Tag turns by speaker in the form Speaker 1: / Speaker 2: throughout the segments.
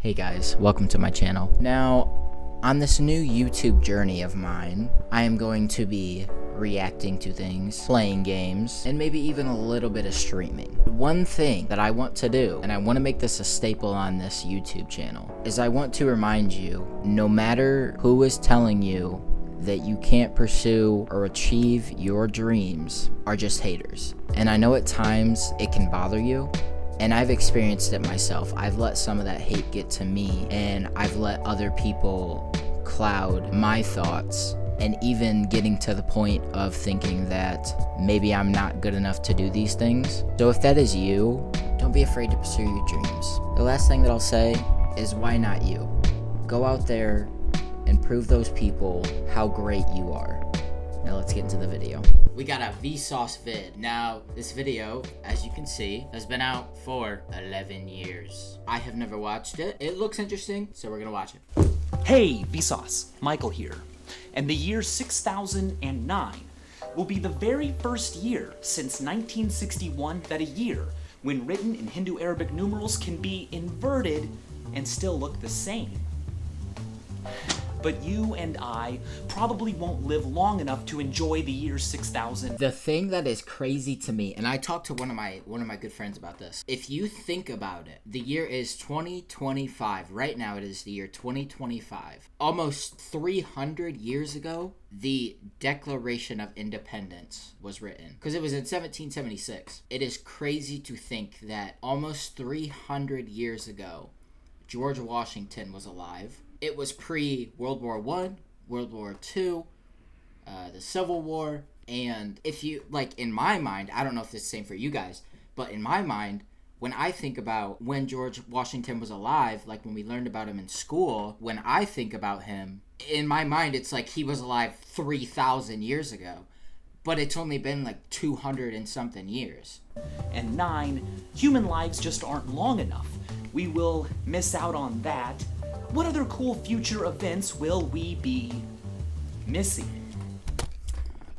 Speaker 1: Hey guys, welcome to my channel. Now, on this new YouTube journey of mine, I am going to be reacting to things, playing games, and maybe even a little bit of streaming. One thing that I want to do, and I want to make this a staple on this YouTube channel, is I want to remind you, no matter who is telling you that you can't pursue or achieve your dreams, are just haters. And I know at times it can bother you, and I've experienced it myself. I've let some of that hate get to me, and I've let other people cloud my thoughts, and even getting to the point of thinking that maybe I'm not good enough to do these things. So if that is you, don't be afraid to pursue your dreams. The last thing that I'll say is, why not you? Go out there and prove those people how great you are. Now let's get into the video. We got a vsauce vid. Now, this video, as you can see, has been out for 11 years. I have never watched it. It looks interesting, so we're gonna watch it.
Speaker 2: Hey, vsauce, Michael here. And the year 6009 will be the very first year since 1961 that a year, when written in Hindu-Arabic numerals, can be inverted and still look the same. But you and I probably won't live long enough to enjoy the year 6000.
Speaker 1: The thing that is crazy to me, and I talked to one of my good friends about this. If you think about it, the year is 2025. Right now it is the year 2025. Almost 300 years ago, the Declaration of Independence was written, because it was in 1776. It is crazy to think that almost 300 years ago, George Washington was alive. It was pre-World War I, World War II, the Civil War, and if you, like, in my mind, I don't know if it's the same for you guys, but in my mind, when I think about when George Washington was alive, like when we learned about him in school, when I think about him, in my mind, it's like he was alive 3,000 years ago, but it's only been like 200 and something years.
Speaker 2: And 9, human lives just aren't long enough. We will miss out on that. What other cool future events will we be missing?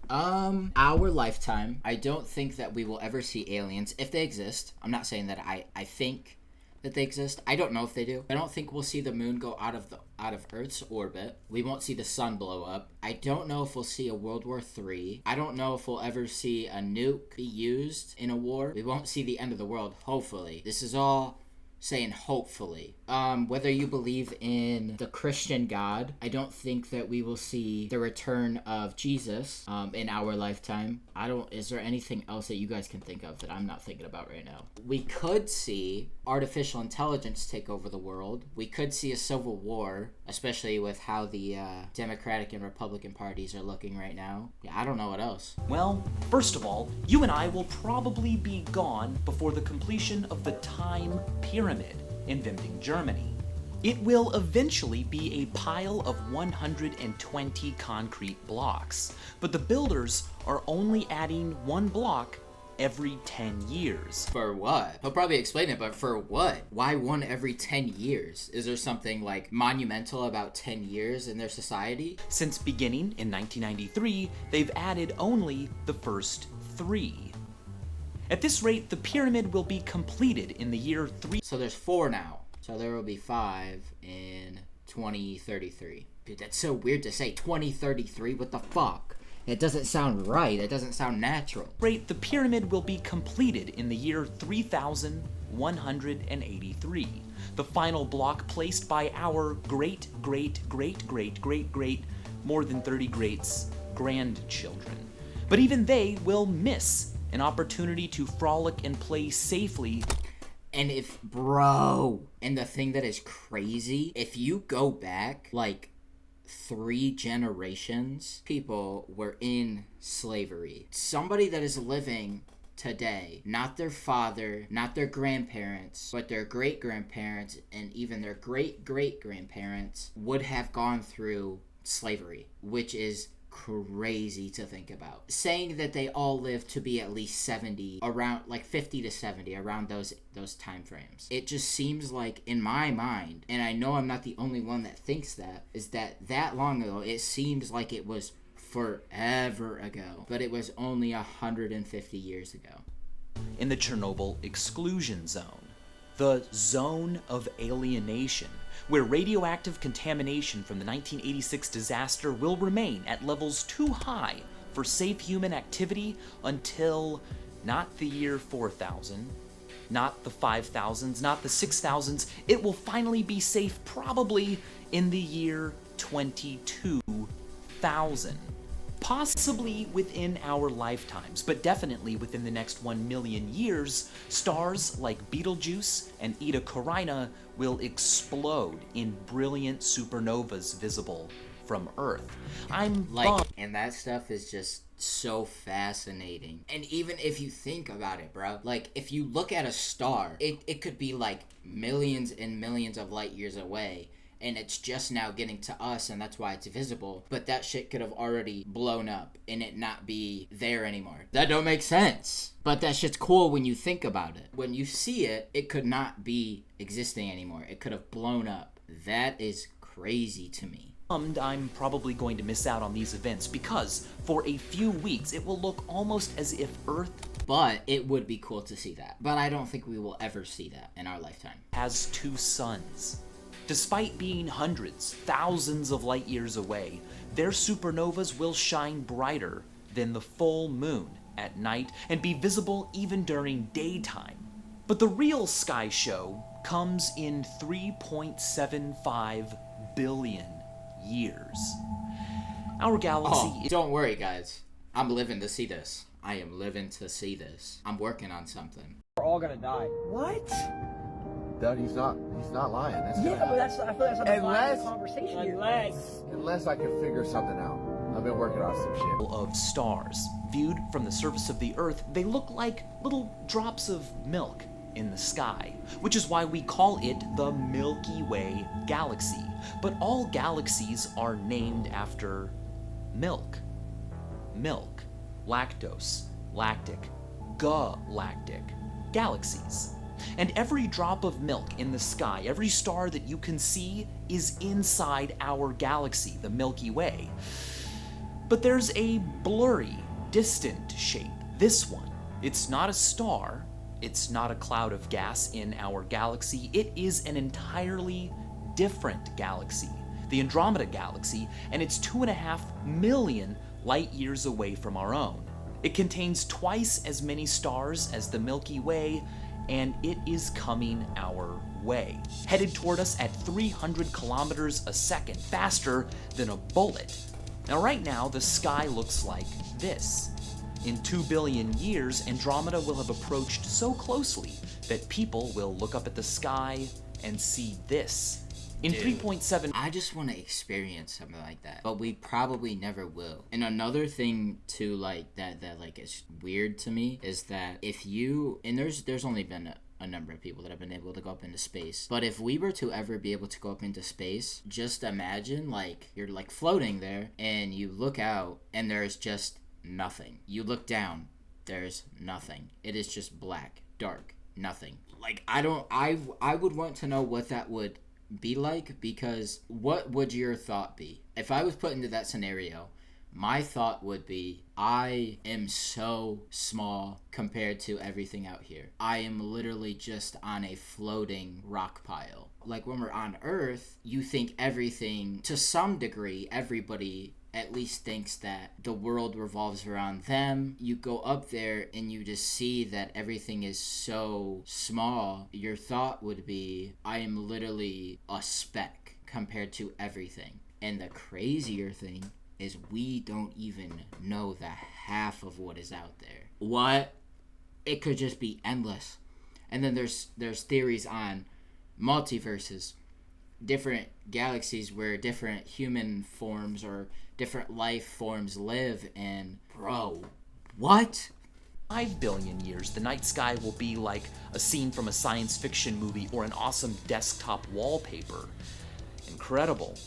Speaker 1: Our lifetime. I don't think that we will ever see aliens, if they exist. I'm not saying that I think that they exist. I don't know if they do. I don't think we'll see the moon go out of Earth's orbit. We won't see the sun blow up. I don't know if we'll see a World War III. I don't know if we'll ever see a nuke be used in a war. We won't see the end of the world, hopefully. This is all saying hopefully. Whether you believe in the Christian God, I don't think that we will see the return of Jesus in our lifetime. Is there anything else that you guys can think of that I'm not thinking about right now? We could see artificial intelligence take over the world. We could see a civil war, especially with how the Democratic and Republican parties are looking right now. Yeah, I don't know what else.
Speaker 2: Well, first of all, you and I will probably be gone before the completion of the Time Pyramid in Winding, Germany. It will eventually be a pile of 120 concrete blocks, but the builders are only adding one block every 10 years.
Speaker 1: For what? He'll probably explain it, but for what? Why one every 10 years? Is there something like monumental about 10 years in their society?
Speaker 2: Since beginning in 1993, they've added only the first 3. At this rate, the pyramid will be completed in the year 3.
Speaker 1: So there's 4 now. So there will be 5 in 2033. Dude, that's so weird to say. 2033? What the fuck? It doesn't sound right. It doesn't sound natural.
Speaker 2: Rate, the pyramid will be completed in the year 3183. The final block placed by our great, more than 30 greats, grandchildren. But even they will miss an opportunity to frolic and play safely.
Speaker 1: And and the thing that is crazy, if you go back, like, 3 generations, people were in slavery. Somebody that is living today, not their father, not their grandparents, but their great-grandparents and even their great-great-grandparents would have gone through slavery, which is crazy to think about. Saying that they all lived to be at least 70, around like 50 to 70, around those time frames. It just seems like, in my mind, and I know I'm not the only one that thinks that, is that long ago, it seems like it was forever ago, but it was only 150 years ago.
Speaker 2: In the Chernobyl exclusion zone, the zone of alienation, where radioactive contamination from the 1986 disaster will remain at levels too high for safe human activity until not the year 4000, not the 5000s, not the 6000s. It will finally be safe probably in the year 22,000. Possibly within our lifetimes, but definitely within the next 1 million years, stars like Betelgeuse and Eta Carina will explode in brilliant supernovas visible from Earth. I'm bummed.
Speaker 1: And that stuff is just so fascinating. And even if you think about it, bro, like, if you look at a star, it could be like millions and millions of light years away, and it's just now getting to us, and that's why it's visible. But that shit could have already blown up and it not be there anymore. That don't make sense. But that shit's cool when you think about it. When you see it, it could not be existing anymore. It could have blown up. That is crazy to me.
Speaker 2: I'm probably going to miss out on these events because for a few weeks it will look almost as if Earth
Speaker 1: But it would be cool to see that. But I don't think we will ever see that in our lifetime.
Speaker 2: has two suns. Despite being hundreds, thousands of light years away, their supernovas will shine brighter than the full moon at night and be visible even during daytime. But the real sky show comes in 3.75 billion years. Our galaxy
Speaker 1: Don't worry, guys. I'm living to see this. I am living to see this. I'm working on something.
Speaker 3: We're all gonna die.
Speaker 4: What?
Speaker 5: Dad, he's not lying. That's
Speaker 4: Yeah, but
Speaker 5: gonna
Speaker 4: I feel that's not the
Speaker 5: Unless-
Speaker 4: conversation here.
Speaker 5: unless I can figure something out. I've been working on some shit.
Speaker 2: of stars. Viewed from the surface of the Earth, they look like little drops of milk in the sky, which is why we call it the Milky Way galaxy. But all galaxies are named after milk. Milk, lactose, lactic, galactic, galaxies. And every drop of milk in the sky, every star that you can see, is inside our galaxy, the Milky Way. But there's a blurry, distant shape, this one. It's not a star, it's not a cloud of gas in our galaxy, it is an entirely different galaxy, the Andromeda Galaxy, and it's 2.5 million light years away from our own. It contains twice as many stars as the Milky Way, and it is coming our way, headed toward us at 300 kilometers a second, faster than a bullet. Now right now, the sky looks like this. In 2 billion years, Andromeda will have approached so closely that people will look up at the sky and see this. In 3.7
Speaker 1: I just want to experience something like that, but we probably never will. And another thing too, like that like is weird to me is that if you, and there's only been a number of people that have been able to go up into space, but if we were to ever be able to go up into space, just imagine like you're like floating there and you look out and there's just nothing. You look down, there's nothing. It is just black, dark, nothing. Like I would want to know what that would be like, because what would your thought be? If I was put into that scenario, my thought would be, I am so small compared to everything out here. I am literally just on a floating rock pile. Like when we're on Earth, you think everything, to some degree, everybody at least thinks that the world revolves around them. You go up there and you just see that everything is so small. Your thought would be, I am literally a speck compared to everything. And the crazier thing is we don't even know the half of what is out there. What? It could just be endless. And then there's theories on multiverses, different galaxies where different human forms or different life forms live in. Bro, what?
Speaker 2: 5 billion years, the night sky will be like a scene from a science fiction movie or an awesome desktop wallpaper. Incredible.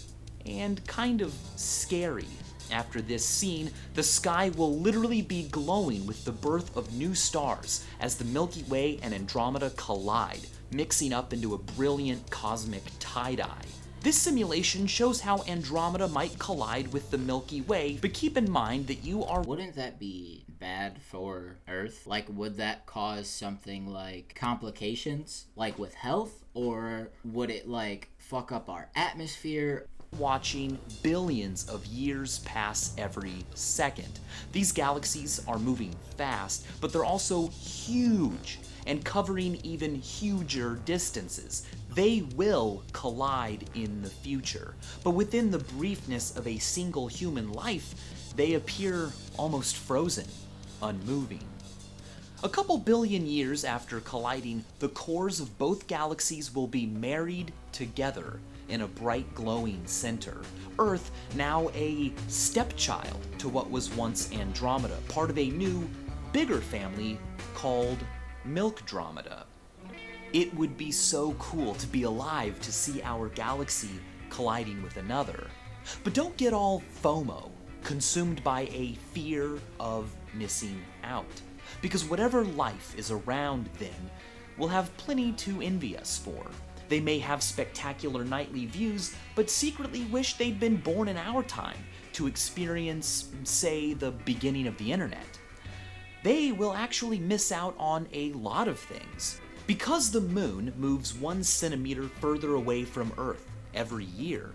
Speaker 2: And kind of scary. After this scene, the sky will literally be glowing with the birth of new stars as the Milky Way and Andromeda collide, mixing up into a brilliant cosmic tie-dye. This simulation shows how Andromeda might collide with the Milky Way, but keep in mind that you are...
Speaker 1: Wouldn't that be bad for Earth? Like, would that cause something like complications, like with health? Or would it, like, fuck up our atmosphere?
Speaker 2: Watching billions of years pass every second. These galaxies are moving fast, but they're also huge and covering even huger distances. They will collide in the future, but within the briefness of a single human life, they appear almost frozen, unmoving. A couple billion years after colliding, the cores of both galaxies will be married together in a bright glowing center. Earth, now a stepchild to what was once Andromeda, part of a new, bigger family called Milkdromeda. It would be so cool to be alive to see our galaxy colliding with another. But don't get all FOMO, consumed by a fear of missing out. Because whatever life is around then will have plenty to envy us for. They may have spectacular nightly views, but secretly wish they'd been born in our time to experience, say, the beginning of the internet. They will actually miss out on a lot of things. Because the moon moves 1 centimeter further away from Earth every year,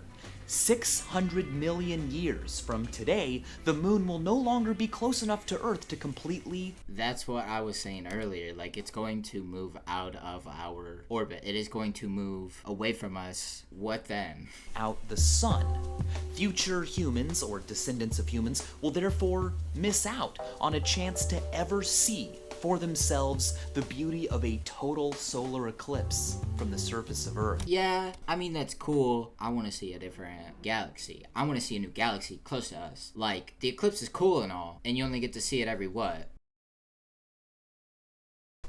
Speaker 2: 600 million years from today, the moon will no longer be close enough to Earth to completely...
Speaker 1: That's what I was saying earlier. Like, it's going to move out of our orbit. It is going to move away from us. What then?
Speaker 2: ...out the sun. Future humans, or descendants of humans, will therefore miss out on a chance to ever see for themselves the beauty of a total solar eclipse from the surface of Earth.
Speaker 1: Yeah, I mean, that's cool. I want to see a different galaxy. I want to see a new galaxy close to us. Like, the eclipse is cool and all, and you only get to see it every what?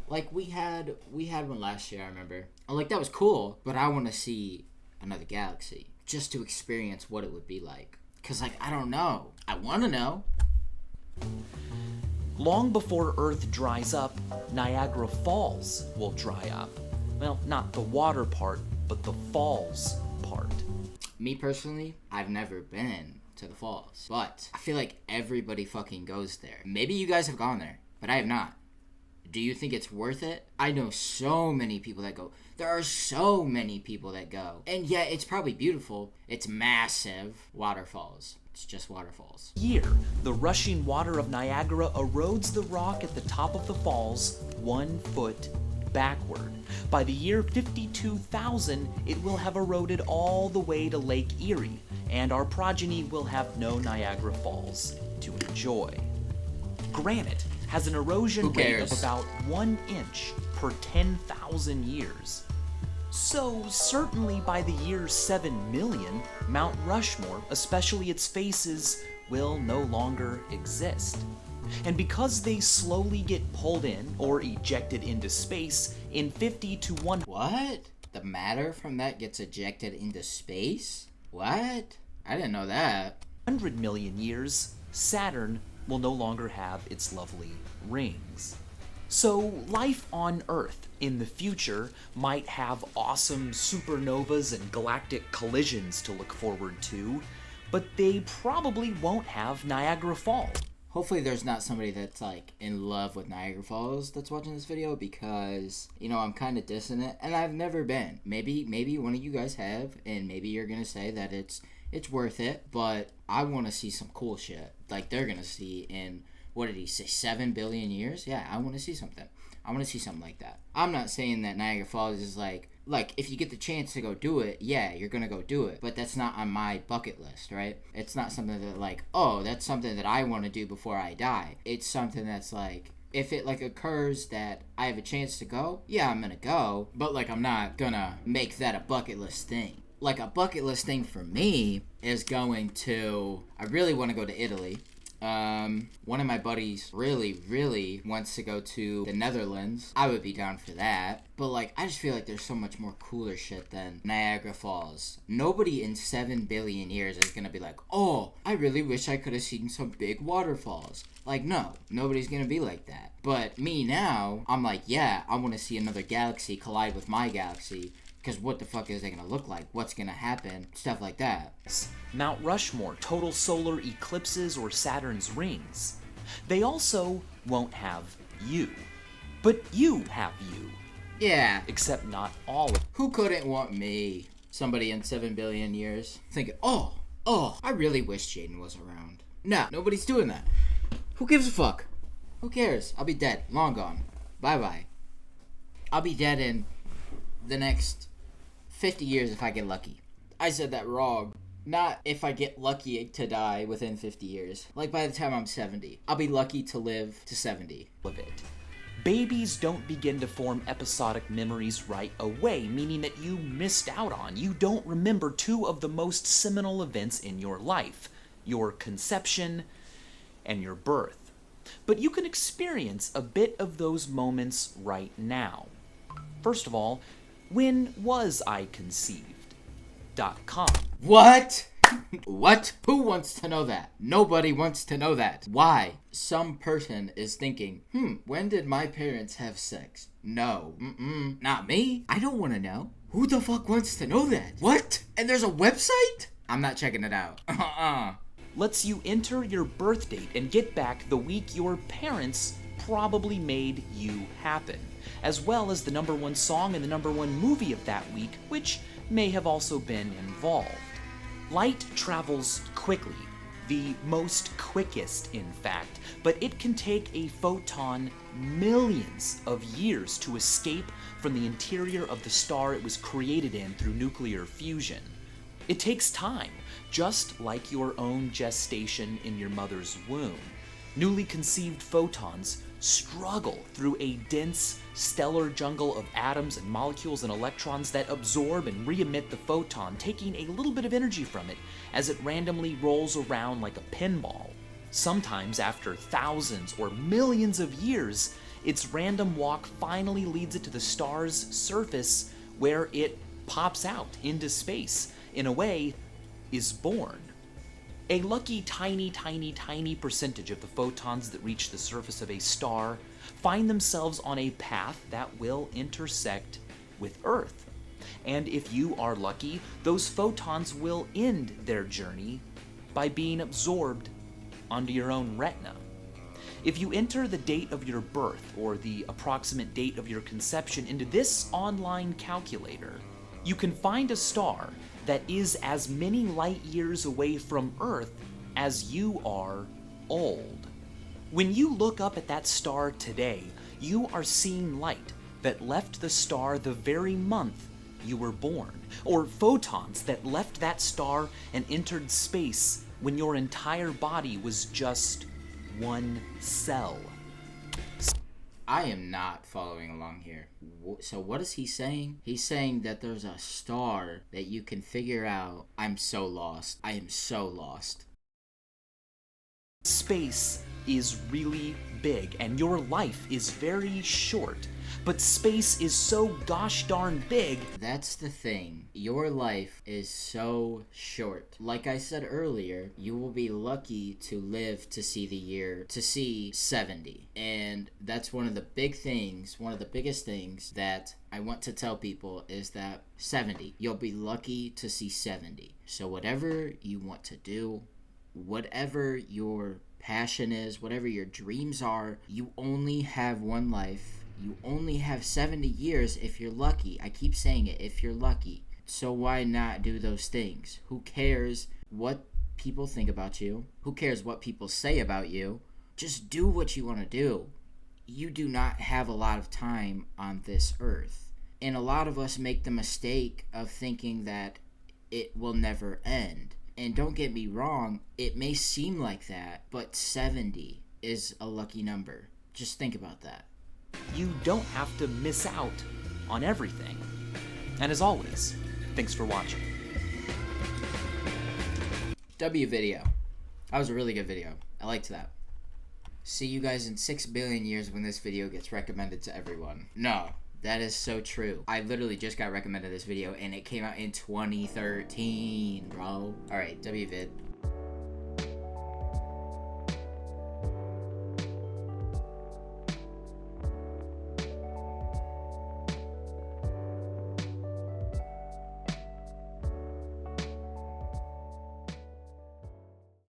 Speaker 1: Like, we had one last year, I remember. Like, that was cool, but I want to see another galaxy just to experience what it would be like. Because, like, I don't know. I want to know.
Speaker 2: Long before Earth dries up, Niagara Falls will dry up. Well, not the water part, but the falls part.
Speaker 1: Me personally, I've never been to the falls, but I feel like everybody fucking goes there. Maybe you guys have gone there, but I have not. Do you think it's worth it? I know so many people that go. There are so many people that go. And yeah, it's probably beautiful. It's massive waterfalls. It's just waterfalls.
Speaker 2: Year, the rushing water of Niagara erodes the rock at the top of the falls 1 foot backward. By the year 52,000, it will have eroded all the way to Lake Erie, and our progeny will have no Niagara Falls to enjoy. Granite has an erosion rate of about 1 inch per 10,000 years. So, certainly by the year 7 million, Mount Rushmore, especially its faces, will no longer exist. And because they slowly get pulled in or ejected into space in 50 to 1...
Speaker 1: What? The matter from that gets ejected into space? What? I didn't know that.
Speaker 2: 100 million years, Saturn will no longer have its lovely rings. So, life on Earth in the future might have awesome supernovas and galactic collisions to look forward to, but they probably won't have Niagara Falls.
Speaker 1: Hopefully there's not somebody that's, like, in love with Niagara Falls that's watching this video, because, you know, I'm kind of dissing it, and I've never been. Maybe one of you guys have, and maybe you're gonna say that it's worth it, but I want to see some cool shit. Like, they're gonna see in... What did he say, 7 billion years? Yeah, I want to see something. I want to see something like that. I'm not saying that Niagara Falls is like, if you get the chance to go do it, yeah, you're going to go do it. But that's not on my bucket list, right? It's not something that, like, oh, that's something that I want to do before I die. It's something that's, like, if it, like, occurs that I have a chance to go, yeah, I'm going to go. But, like, I'm not going to make that a bucket list thing. Like, a bucket list thing for me is going to... I really want to go to Italy. One of my buddies really wants to go to the Netherlands. I would be down for that. But, like, I just feel like there's so much more cooler shit than Niagara Falls. Nobody in 7 billion years is gonna be like, oh, I really wish I could have seen some big waterfalls. Like, no, nobody's gonna be like that. But me now, I'm like, yeah, I want to see another galaxy collide with my galaxy. Because what the fuck is it going to look like? What's going to happen? Stuff like that.
Speaker 2: Mount Rushmore, total solar eclipses, or Saturn's rings. They also won't have you. But you have you.
Speaker 1: Yeah.
Speaker 2: Except not all of
Speaker 1: Who couldn't want me? Somebody in 7 billion years thinking, oh, I really wish Jaden was around. No, nobody's doing that. Who gives a fuck? Who cares? I'll be dead. Long gone. Bye-bye. I'll be dead in the next 50 years if I get lucky. I said that wrong. Not if I get lucky to die within 50 years. Like by the time I'm 70. I'll be lucky to live to 70.
Speaker 2: it. Babies don't begin to form episodic memories right away, meaning that you missed out on. You don't remember two of the most seminal events in your life. Your conception and your birth. But you can experience a bit of those moments right now. First of all, when was I conceived.com.
Speaker 1: What? What? Who wants to know that? Nobody wants to know that. Why? Some person is thinking, when did my parents have sex? No. Not me. I don't want to know. Who the fuck wants to know that? What? And there's a website? I'm not checking it out.
Speaker 2: Lets you enter your birth date and get back the week your parents probably made you happen, as well as the #1 song and the #1 movie of that week, which may have also been involved. Light travels quickly, the most quickest in fact, but it can take a photon millions of years to escape from the interior of the star it was created in through nuclear fusion. It takes time, just like your own gestation in your mother's womb. Newly conceived photons struggle through a dense stellar jungle of atoms and molecules and electrons that absorb and re-emit the photon, taking a little bit of energy from it as it randomly rolls around like a pinball. Sometimes after thousands or millions of years, its random walk finally leads it to the star's surface where it pops out into space, in a way, is born. A lucky tiny percentage of the photons that reach the surface of a star find themselves on a path that will intersect with Earth. And if you are lucky, those photons will end their journey by being absorbed onto your own retina. If you enter the date of your birth or the approximate date of your conception into this online calculator, you can find a star that is as many light years away from Earth as you are old. When you look up at that star today, you are seeing light that left the star the very month you were born, or photons that left that star and entered space when your entire body was just one cell.
Speaker 1: I am not following along here. So what is he saying? He's saying that there's a star that you can figure out. I'm so lost. I am so lost.
Speaker 2: Space is really big and your life is very short, but space is so gosh darn big.
Speaker 1: That's the thing. Your life is so short. Like I said earlier, you will be lucky to live to see 70. And that's one of the biggest things that I want to tell people is that 70. You'll be lucky to see 70. So whatever you want to do, whatever your passion is, whatever your dreams are, you only have one life. You only have 70 years if you're lucky. I keep saying it, if you're lucky. So why not do those things? Who cares what people think about you? Who cares what people say about you? Just do what you want to do. You do not have a lot of time on this earth. And a lot of us make the mistake of thinking that it will never end. And don't get me wrong, it may seem like that, but 70 is a lucky number. Just think about that.
Speaker 2: You don't have to miss out on everything. And as always, thanks for watching.
Speaker 1: W video. That was a really good video. I liked that. See you guys in 6 billion years when this video gets recommended to everyone. No, that is so true. I literally just got recommended this video and it came out in 2013, bro. Alright, WVid.